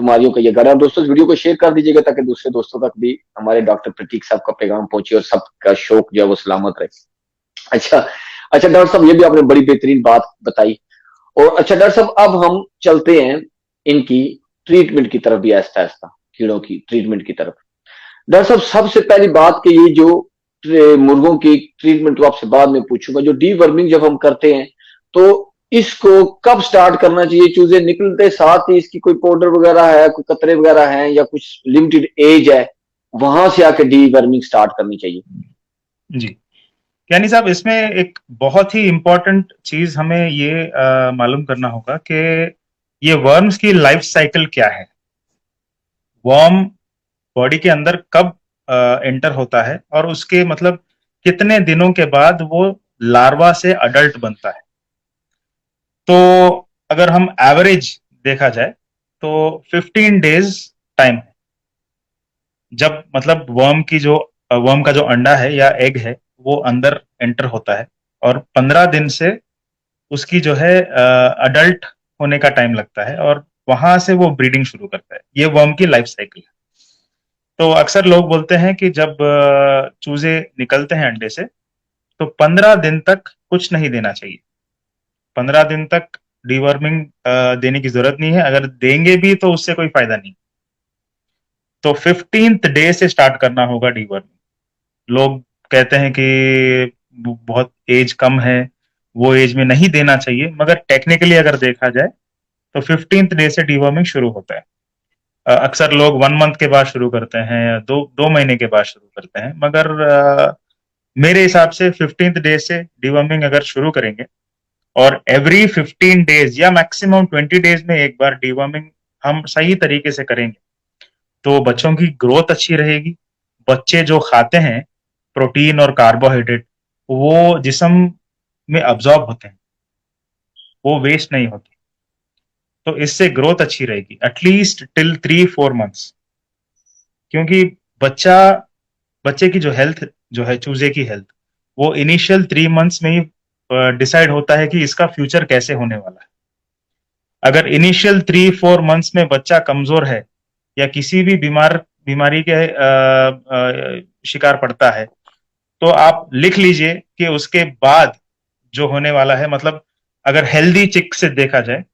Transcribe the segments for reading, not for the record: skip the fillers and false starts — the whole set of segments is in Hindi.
बीमारियों का ये गढ़ है। दोस्तों, इस वीडियो को शेयर कर दीजिएगा ताकि दूसरे दोस्तों तक भी हमारे डॉक्टर प्रतीक साहब का पैगाम पहुंचे और सबका शौक जो है वो सलामत रहे। अच्छा अच्छा डॉक्टर साहब, ये भी आपने बड़ी बेहतरीन बात बताई। और अच्छा डॉक्टर साहब, अब हम चलते हैं इनकी ट्रीटमेंट की तरफ भी, आहिस्ता आहिस्ता कीड़ों की ट्रीटमेंट की तरफ। डॉक्टर साहब, सबसे पहली बात कि ये जो मुर्गों की ट्रीटमेंट तो आपसे बाद में पूछूंगा, जो डी वर्मिंग जब हम करते हैं तो इसको कब स्टार्ट करना चाहिए? चूजे निकलते साथ ही इसकी कोई पाउडर वगैरह है, कोई कतरे वगैरह हैं, या कुछ लिमिटेड एज है वहां से आके डी वर्मिंग स्टार्ट करनी चाहिए? जी, यानी साहब इसमें एक बहुत ही इम्पोर्टेंट चीज हमें ये मालूम करना होगा कि ये वर्म्स की लाइफ साइकिल क्या है। वर्म बॉडी के अंदर कब एंटर होता है और उसके मतलब कितने दिनों के बाद वो लार्वा से अडल्ट बनता है। तो अगर हम एवरेज देखा जाए तो 15 डेज टाइम है जब मतलब वर्म का जो अंडा है या एग है वो अंदर एंटर होता है, और 15 दिन से उसकी जो है अडल्ट होने का टाइम लगता है, और वहां से वो ब्रीडिंग शुरू करता है। ये वर्म की लाइफ साइकिल है। तो अक्सर लोग बोलते हैं कि जब चूजे निकलते हैं अंडे से तो 15 दिन तक कुछ नहीं देना चाहिए। 15 दिन तक डीवर्मिंग देने की जरूरत नहीं है, अगर देंगे भी तो उससे कोई फायदा नहीं। तो 15th डे से स्टार्ट करना होगा डीवर्मिंग। लोग कहते हैं कि बहुत एज कम है, वो एज में नहीं देना चाहिए, मगर टेक्निकली अगर देखा जाए तो 15th डे से डीवर्मिंग शुरू होता है। अक्सर लोग 1 मंथ के बाद शुरू करते हैं, दो दो महीने के बाद शुरू करते हैं, मगर मेरे हिसाब से 15th डे से डीवर्मिंग अगर शुरू करेंगे और एवरी 15 डेज या मैक्सिमम 20 डेज में एक बार डीवर्मिंग हम सही तरीके से करेंगे तो बच्चों की ग्रोथ अच्छी रहेगी। बच्चे जो खाते हैं प्रोटीन और कार्बोहाइड्रेट, वो जिस्म में अब्जॉर्ब होते हैं, वो वेस्ट नहीं होते। तो इससे ग्रोथ अच्छी रहेगी एटलीस्ट टिल 3-4 मंथ्स। क्योंकि बच्चा बच्चे की जो हेल्थ जो है, चूजे की हेल्थ, वो इनिशियल 3 मंथ्स में ही डिसाइड होता है कि इसका फ्यूचर कैसे होने वाला है। अगर इनिशियल 3-4 मंथ्स में बच्चा कमजोर है या किसी भी बीमारी के शिकार पड़ता है, तो आप लिख लीजिए कि उसके बाद जो होने वाला है, मतलब अगर हेल्दी चिक से देखा जाए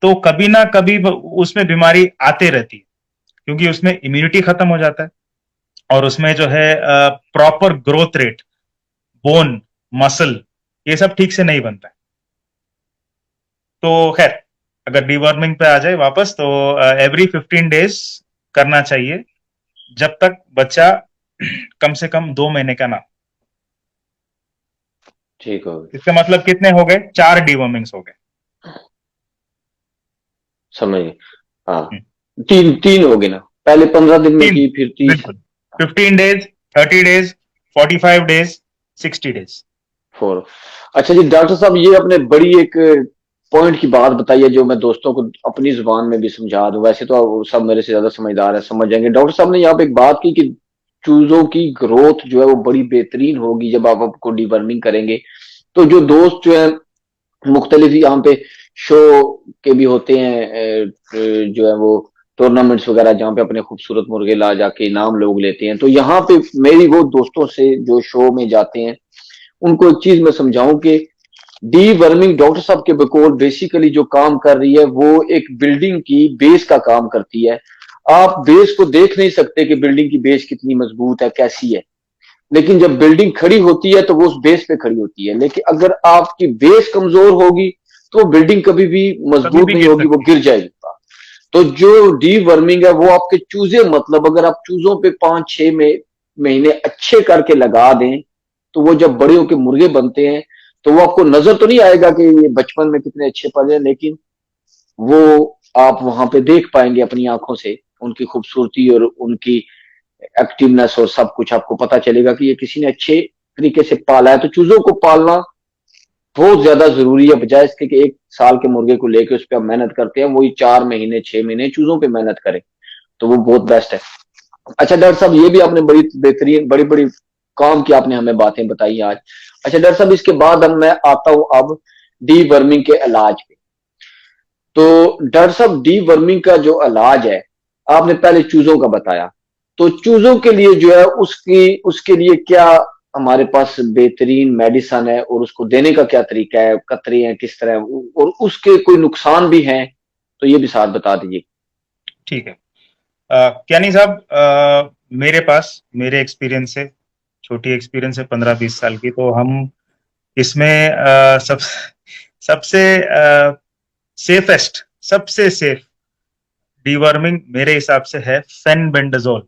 तो कभी ना कभी उसमें बीमारी आते रहती है, क्योंकि उसमें इम्यूनिटी खत्म हो जाता है और उसमें जो है proper growth rate, bone, muscle, ये सब ठीक से नहीं बनता है। तो खैर, अगर डीवर्मिंग पे आ जाए वापस तो एवरी 15 डेज करना चाहिए, जब तक बच्चा कम से कम 2 महीने का ना। ठीक हो, इसका मतलब कितने हो गए? 4 डीवर्मिंग्स हो गए। समझ गए। हाँ, हम्म, तीन तीन हो गए ना, पहले 15 दिन में तीन, की, फिर 30। बिल्कुल। 15 डेज, 30 डेज, 45 डेज, 60 डेज। 4। अच्छा जी डॉक्टर साहब, ये आपने बड़ी एक पॉइंट की बात बताई है जो मैं दोस्तों को अपनी जुबान में भी समझा दूं। वैसे तो सब मेरे से ज्यादा समझदार है, समझ जाएंगे। डॉक्टर साहब ने यहाँ पे एक बात की कि चूजों की ग्रोथ जो है वो बड़ी बेहतरीन होगी जब आप आपको डिवर्मिंग करेंगे। तो जो दोस्त जो है मुख्तलिफ यहाँ पे शो के भी होते हैं, जो है वो टूर्नामेंट्स वगैरह जहाँ पे अपने खूबसूरत मुर्गे ला जाके इनाम लोग लेते हैं, तो यहाँ पे मेरी वो दोस्तों से जो शो में जाते हैं उनको एक चीज मैं समझाऊं कि डी वर्मिंग डॉक्टर साहब के बकौल बेसिकली जो काम कर रही है वो एक बिल्डिंग की बेस का काम करती है। आप बेस को देख नहीं सकते कि बिल्डिंग की बेस कितनी मजबूत है, कैसी है, लेकिन जब बिल्डिंग खड़ी होती है तो वो उस बेस पे खड़ी होती है। लेकिन अगर आपकी बेस कमजोर होगी तो वो बिल्डिंग कभी भी कभी मजबूत भी नहीं गिर होगी, वो सकती गिर जाएगी। तो जो डी वर्मिंग है वो आपके चूजे, मतलब अगर आप चूजों पे 5-6 महीने अच्छे करके लगा दें तो वो जब बड़े होकर मुर्गे बनते हैं तो वो आपको नजर तो नहीं आएगा कि ये बचपन में कितने अच्छे पले, लेकिन वो आप वहां पे देख पाएंगे अपनी आंखों से उनकी खूबसूरती और उनकी एक्टिवनेस, और सब कुछ आपको पता चलेगा कि ये किसी ने अच्छे तरीके से पाला है। तो चूजों को पालना बहुत ज्यादा जरूरी है, बजाय इसके कि 1 साल के मुर्गे को लेकर उस पर आप मेहनत करते हैं, वही 4 महीने 6 महीने चूजों पे मेहनत करें तो वो बहुत बेस्ट है। अच्छा डॉक्टर साहब, ये भी आपने बड़ी बेहतरीन बड़ी बड़ी काम की आपने हमें बातें बताई आज। अच्छा डॉक्टर साहब, इसके बाद अब मैं आता हूं अब डी वर्मिंग के इलाज पे। तो डॉक्टर साहब, डी वर्मिंग का जो इलाज है आपने पहले चूजों का बताया, तो चूजों के लिए जो है उसकी उसके लिए क्या हमारे पास बेहतरीन मेडिसन है और उसको देने का क्या तरीका है, कतरे हैं किस तरह, और उसके कोई नुकसान भी हैं, तो ये भी साथ बता दीजिए। ठीक है। ज्ञानी साहब, मेरे पास, मेरे एक्सपीरियंस से, छोटी एक्सपीरियंस है 15-20 साल की, तो हम इसमें सबसे सेफेस्ट, सबसे सेफ डीवर्मिंग मेरे हिसाब से है फेनबेंडाजोल।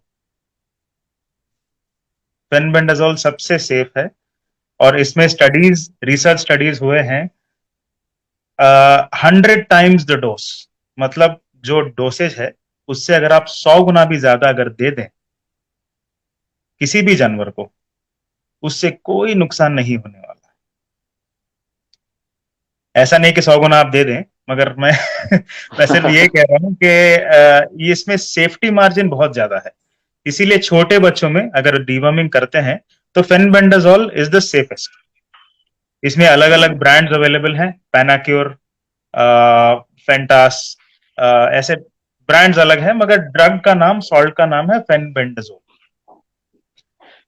फेनबेंडाजोल सबसे सेफ है, और इसमें स्टडीज, रिसर्च स्टडीज हुए हैं 100 टाइम्स द डोज। मतलब जो डोसेज है उससे अगर आप 100 गुना भी ज्यादा अगर दे दें किसी भी जानवर को, उससे कोई नुकसान नहीं होने वाला। ऐसा नहीं कि 100 गुना आप दे दें, मगर मैं मैं सिर्फ ये कह रहा हूं कि ये इसमें सेफ्टी मार्जिन बहुत ज्यादा है। इसीलिए छोटे बच्चों में अगर डीवर्मिंग करते हैं तो फेनबेंडाजोल इज द सेफेस्ट। इसमें अलग अलग ब्रांड्स अवेलेबल हैं, पैनाक्योर, फेंटास, ऐसे ब्रांड्स अलग हैं, मगर ड्रग का नाम, सॉल्ट का नाम है फेनबेंडाजोल।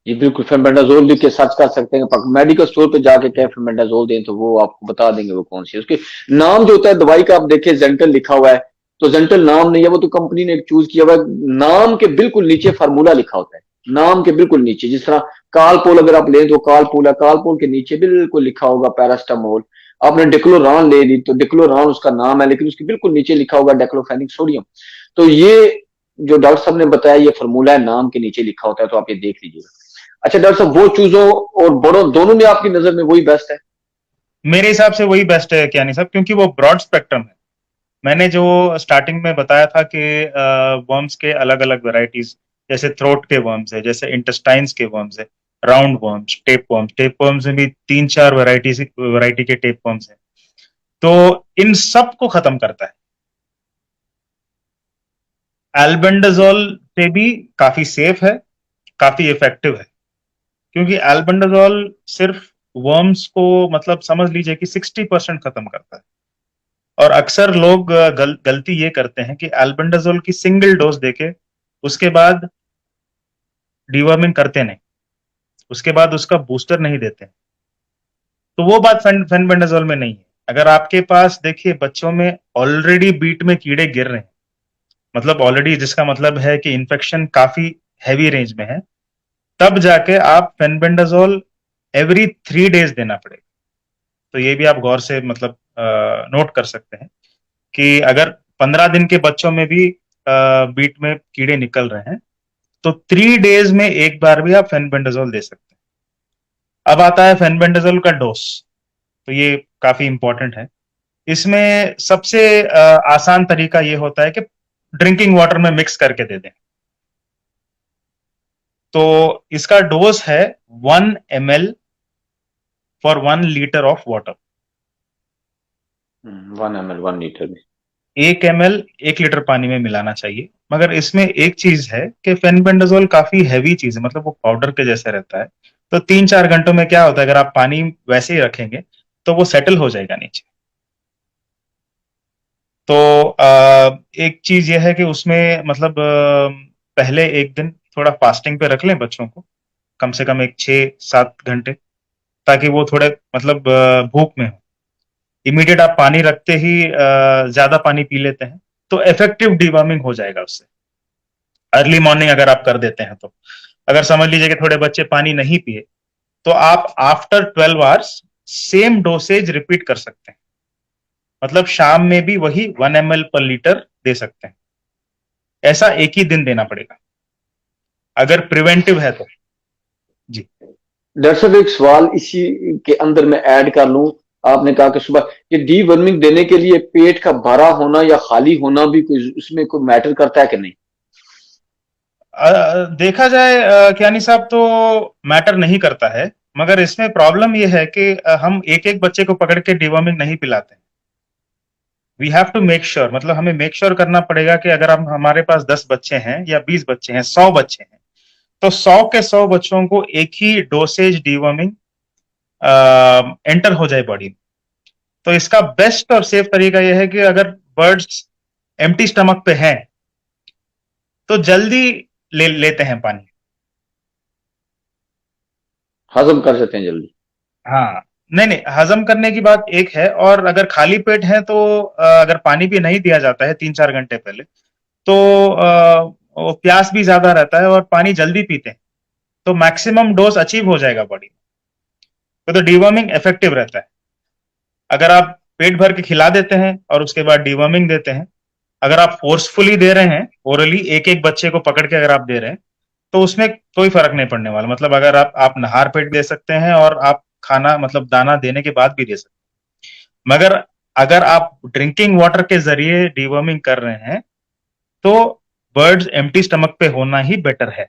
जी बिल्कुल, फेमबेंडाजोल लिख के सर्च कर सकते हैं, मेडिकल स्टोर पे जाके क्या फेमबेंडाजोल दें तो वो आपको बता देंगे वो कौन सी है। उसके नाम जो होता है दवाई का, आप देखिए जेंटल लिखा हुआ है, तो जेंटल नाम नहीं है, वो तो कंपनी ने एक चूज किया हुआ है। नाम के बिल्कुल नीचे फार्मूला लिखा होता है, नाम के बिल्कुल नीचे, जिस तरह कालपोल अगर आप लें तो कालपोल है, कालपोल के नीचे बिल्कुल लिखा होगा पैरास्टामोल। आपने डिक्लोरान ले ली तो डिक्लोरान उसका नाम है, लेकिन उसके बिल्कुल नीचे लिखा होगा डेक्लोफेनिक सोडियम। तो ये जो डॉक्टर साहब ने बताया ये फार्मूला है, नाम के नीचे लिखा होता है, तो आप ये देख लीजिएगा। अच्छा डॉक्टर साहब, वो चूजों और बड़ों दोनों में आपकी नजर में वही बेस्ट है? मेरे हिसाब से वही बेस्ट है ज्ञानी साहब, क्योंकि वो ब्रॉड स्पेक्ट्रम है। मैंने जो स्टार्टिंग में बताया था कि वर्म्स के अलग अलग वैरायटीज, जैसे थ्रोट के वर्म्स है, जैसे इंटेस्टाइन्स के वर्म्स है, राउंड वर्म्स, टेप वर्म्स में भी 3-4 वैरायटी के टेप वर्म्स है। तो इन सब को खत्म करता है। एल्बेंडाजोल से भी काफी सेफ है, काफी इफेक्टिव है, क्योंकि एल्बेंडाजोल सिर्फ वर्म्स को, मतलब समझ लीजिए कि 60% खत्म करता है। और अक्सर लोग गलती ये करते हैं कि एल्बेंडाजोल की सिंगल डोज देके उसके बाद डीवर्मिंग करते नहीं, उसके बाद उसका बूस्टर नहीं देते। तो वो बात फेनबेंडाजोल में नहीं है। अगर आपके पास, देखिए, बच्चों में ऑलरेडी बीट में कीड़े गिर रहे हैं, मतलब ऑलरेडी, जिसका मतलब है कि इन्फेक्शन काफी हैवी रेंज में है, तब जाके आप फेनबेंडाजोल एवरी 3 डेज देना पड़ेगा। तो ये भी आप गौर से, मतलब नोट कर सकते हैं कि अगर 15 दिन के बच्चों में भी बीट में कीड़े निकल रहे हैं, तो 3 डेज में एक बार भी आप फेनबेंडाजोल दे सकते हैं। अब आता है फेनबेंडाजोल का डोज। तो ये काफी इंपॉर्टेंट है। इसमें सबसे आसान तरीका ये होता है कि ड्रिंकिंग वाटर में मिक्स करके दे दें। तो इसका डोज है 1 ml for 1 litre of water. 1 ml 1 litre में? 1 ml 1 लीटर पानी में मिलाना चाहिए। मगर इसमें एक चीज है कि फेनबेंडाजोल काफी हैवी चीज है, मतलब वो पाउडर के जैसे रहता है। तो 3-4 घंटों में क्या होता है, अगर आप पानी वैसे ही रखेंगे तो वो सेटल हो जाएगा नीचे। तो एक चीज ये है कि उसमें, मतलब पहले एक दिन थोड़ा फास्टिंग पे रख लें बच्चों को, कम से कम एक 6-7 घंटे, ताकि वो थोड़े, मतलब भूख में हो। इमीडिएट आप पानी रखते ही ज्यादा पानी पी लेते हैं, तो इफेक्टिव डिवर्मिंग हो जाएगा उससे। अर्ली मॉर्निंग अगर आप कर देते हैं तो, अगर समझ लीजिए कि थोड़े बच्चे पानी नहीं पिए, तो आप after 12 hours same dosage repeat कर सकते हैं। मतलब शाम में भी वही 1 ml पर लीटर दे सकते हैं। ऐसा एक ही दिन देना पड़ेगा अगर प्रिवेंटिव है तो। जी। डॉक्टर साहब एक सवाल इसी के अंदर मैं ऐड कर लूं। आपने कहा कि सुबह ये डीवर्मिंग देने के लिए पेट का भरा होना या खाली होना भी कोई उसमें कोई मैटर करता है कि नहीं? देखा जाए कियानी साहब, तो मैटर नहीं करता है। मगर इसमें प्रॉब्लम यह है कि हम एक एक बच्चे को पकड़ के डिवर्मिंग नहीं पिलाते हैं। We have to make sure, मतलब हमें मेक श्योर करना पड़ेगा कि अगर हम, हमारे पास 10 बच्चे हैं या 20 बच्चे हैं, 100 बच्चे हैं, तो 100 के 100 बच्चों को एक ही डोसेज डिवर्मिंग एंटर हो जाए बॉडी में। तो इसका बेस्ट और सेफ तरीका यह है कि अगर बर्ड्स एम्प्टी स्टमक पे हैं तो जल्दी लेते हैं पानी। हजम कर सकते हैं जल्दी। हाँ, नहीं नहीं, हजम करने की बात एक है, और अगर खाली पेट है तो अगर पानी भी नहीं दिया जाता है 3-4 घंटे पहले, तो वो प्यास भी ज्यादा रहता है और पानी जल्दी पीते हैं, तो मैक्सिमम डोज अचीव हो जाएगा बॉडी में, तो डीवर्मिंग इफेक्टिव रहता है। अगर आप पेट भर के खिला देते हैं और उसके बाद डीवर्मिंग देते हैं, अगर आप फोर्सफुली दे रहे हैं ओरली, एक एक बच्चे को पकड़ के अगर आप दे रहे हैं, तो उसमें कोई फर्क नहीं पड़ने वाला। मतलब अगर आप नहार पेट दे सकते हैं और आप खाना मतलब दाना देने के बाद भी दे सकते हैं, मगर अगर आप ड्रिंकिंग वाटर के जरिए डीवर्मिंग कर रहे हैं, तो बर्ड्स एम्प्टी स्टमक पे होना ही बेटर है।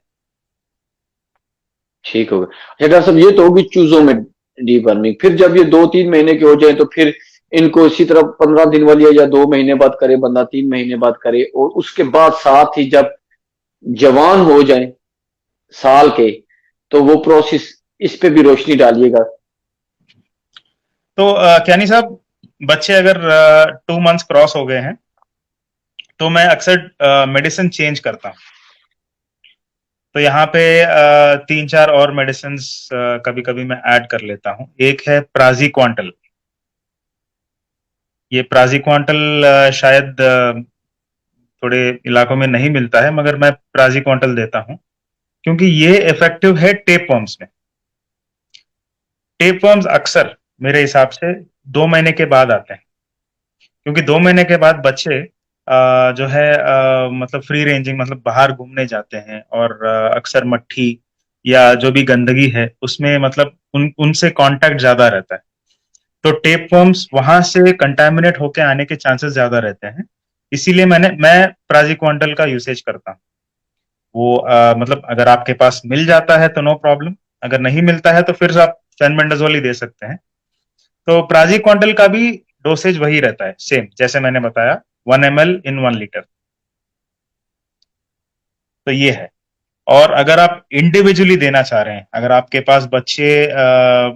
ठीक होगा। अच्छा डॉक्टर साहब, ये तो होगी चूजों में डीवर्मिंग, फिर जब ये 2-3 महीने के हो जाए तो फिर इनको इसी तरह 15 दिन वाली या 2 महीने बाद करे बंदा, 3 महीने बाद करे, और उसके बाद साथ ही जब जवान हो जाए साल के, तो वो प्रोसेस, इस पे भी रोशनी डालिएगा। तो कैनी साहब, बच्चे अगर 2 मंथ्स क्रॉस हो गए हैं, तो मैं अक्सर मेडिसिन चेंज करता हूँ। तो यहाँ पे 3-4 और मेडिसिन कभी कभी मैं ऐड कर लेता हूँ। एक है प्राजिक्वांटल। ये प्राजिक्वांटल शायद थोड़े इलाकों में नहीं मिलता है, मगर मैं प्राजिक्वांटल देता हूँ, क्योंकि ये इफेक्टिव है टेपवर्म्स में। टेपवर्म्स अक्सर मेरे हिसाब से 2 महीने के बाद आते हैं, क्योंकि 2 महीने के बाद बच्चे जो है मतलब फ्री रेंजिंग, मतलब बाहर घूमने जाते हैं, और अक्सर मट्ठी या जो भी गंदगी है उसमें मतलब उनसे कांटेक्ट ज्यादा रहता है, तो टेपवर्म्स वहां से कंटामिनेट होके आने के चांसेस ज्यादा रहते हैं। इसीलिए मैं प्राजिक्वांटल का यूसेज करता हूँ। वो मतलब अगर आपके पास मिल जाता है तो नो प्रॉब्लम, अगर नहीं मिलता है तो फिर आप फेनबेंडाजोल ही दे सकते हैं। तो प्राजिक्वांटल का भी डोसेज वही रहता है, सेम जैसे मैंने बताया, 1 ml इन 1 लीटर। तो ये है। और अगर आप इंडिविजुअली देना चाह रहे हैं, अगर आपके पास बच्चे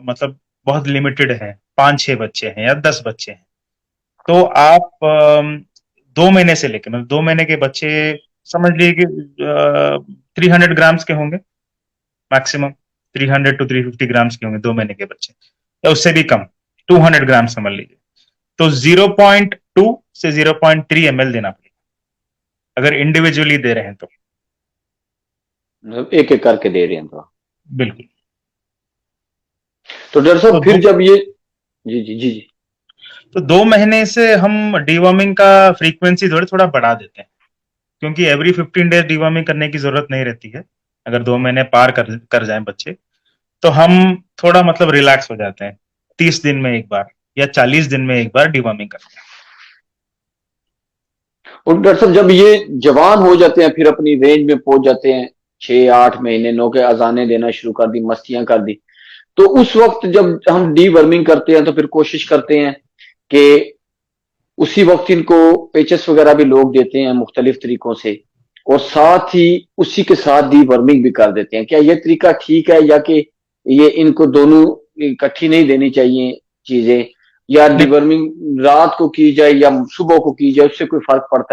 मतलब बहुत लिमिटेड हैं, 5-6 बच्चे हैं या 10 बच्चे हैं, तो आप 2 महीने से लेके, मतलब 2 महीने के बच्चे समझ लीजिए कि 300 ग्राम्स के होंगे मैक्सिमम। 300 to 350 ग्राम्स के होंगे 2 महीने के बच्चे, या उससे भी कम, 200 ग्राम समझ लीजिए। तो 0.2 से 0.3 ml देना पड़ेगा अगर इंडिविजुअली दे रहे हैं तो। मतलब एक एक करके दे रहे हैं तो। बिल्कुल। तो डॉक्टर तो साहब फिर दो जब ये, जी जी जी जी। तो 2 महीने से हम डीवर्मिंग का फ्रीक्वेंसी थोड़ा थोड़ा बढ़ा देते हैं, क्योंकि एवरी 15 डेज डीवर्मिंग करने की जरूरत नहीं रहती है। अगर 2 महीने पार कर जाएं बच्चे, तो हम थोड़ा मतलब रिलैक्स हो जाते हैं, 30 दिन में एक बार या 40 दिन में एक बार डिवर्मिंग करते हैं। और डॉक्टर साहब जब ये जवान हो जाते हैं, फिर अपनी रेंज में पहुंच जाते हैं, 6-8 महीने, 9 के अजाने देना शुरू कर दी, मस्तियां कर दी, तो उस वक्त जब हम डीवर्मिंग करते हैं तो फिर कोशिश करते हैं कि उसी वक्त इनको पेचेस वगैरह भी लोग देते हैं मुख्तलिफ तरीकों से, और साथ ही उसी के साथ डीवर्मिंग भी कर देते हैं। क्या ये तरीका ठीक है, या कि ये इनको दोनों इकट्ठी नहीं देनी चाहिए चीजें, या नहीं, डीवर्मिंग रात को की जाए या सुबह को की जाए, उससे कोई फर्क पड़ता है?